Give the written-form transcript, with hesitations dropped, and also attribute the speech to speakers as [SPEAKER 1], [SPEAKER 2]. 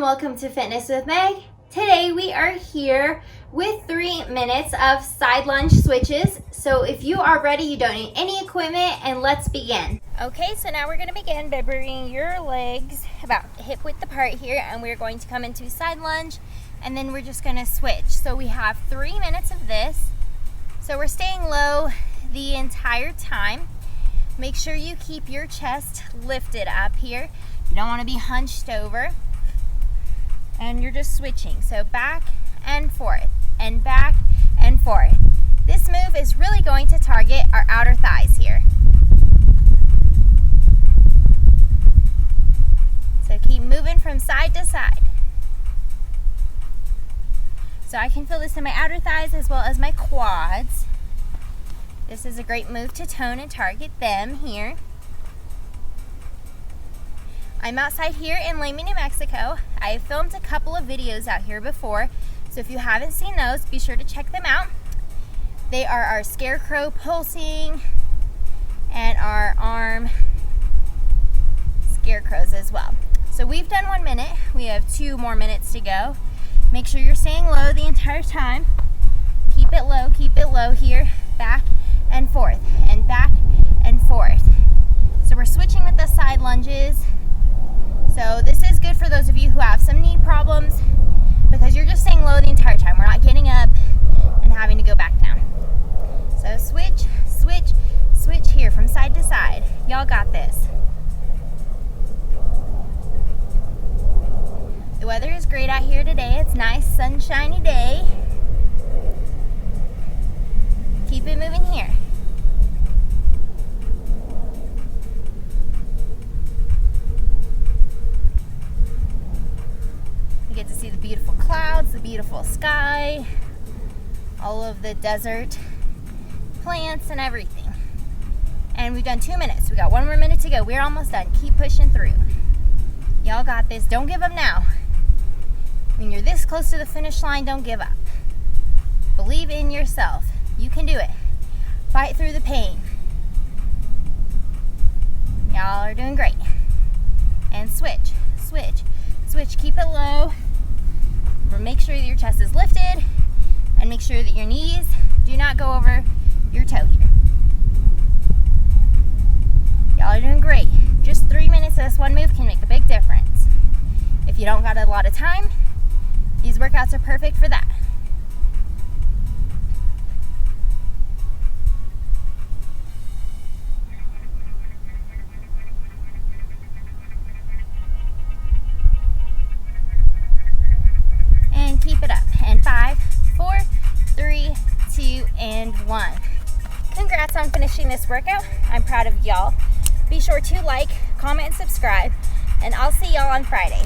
[SPEAKER 1] welcome to Fitness with Meg. Today we are here with 3 minutes of side lunge switches. So if you are ready, you don't need any equipment, and let's begin. Okay, so now we're going to begin by bringing your legs about hip width apart here, and we're going to come into side lunge, and then we're just going to switch. So we have 3 minutes of this. So we're staying low the entire time. Make sure you keep your chest lifted up here. You don't want to be hunched over. And you're just switching. So back and forth, and back and forth. This move is really going to target our outer thighs here. So keep moving from side to side. So I can feel this in my outer thighs as well as my quads. This is a great move to tone and target them here. I'm outside here in Lamy, New Mexico. I have filmed a couple of videos out here before, so if you haven't seen those, be sure to check them out. They are our scarecrow pulsing and our arm scarecrows as well. So we've done 1 minute. We have 2 more minutes to go. Make sure you're staying low the entire time. Keep it low here. Back and forth, and back and forth. So we're switching with the side lunges. So this is good for those of you who have some knee problems because you're just staying low the entire time. We're not getting up and having to go back down. So switch, switch, switch here from side to side. Y'all got this. The weather is great out here today. It's nice, sunshiny day. Keep it moving here. You get to see the beautiful clouds, the beautiful sky, all of the desert plants and everything. And we've done 2 minutes. We got 1 more minute to go. We're almost done. Keep pushing through. Y'all got this. Don't give up now. When you're this close to the finish line, don't give up. Believe in yourself. You can do it. Fight through the pain. Y'all are doing great. And switch, switch, switch. Keep it low. Make sure that your chest is lifted, and make sure that your knees do not go over your toe here. Y'all are doing great. Just 3 minutes of this one move can make a big difference. If you don't got a lot of time, these workouts are perfect for that. Keep it up. And 5, 4, 3, 2, and 1. Congrats on finishing this workout. I'm proud of y'all. Be sure to like, comment, and subscribe, and I'll see y'all on Friday.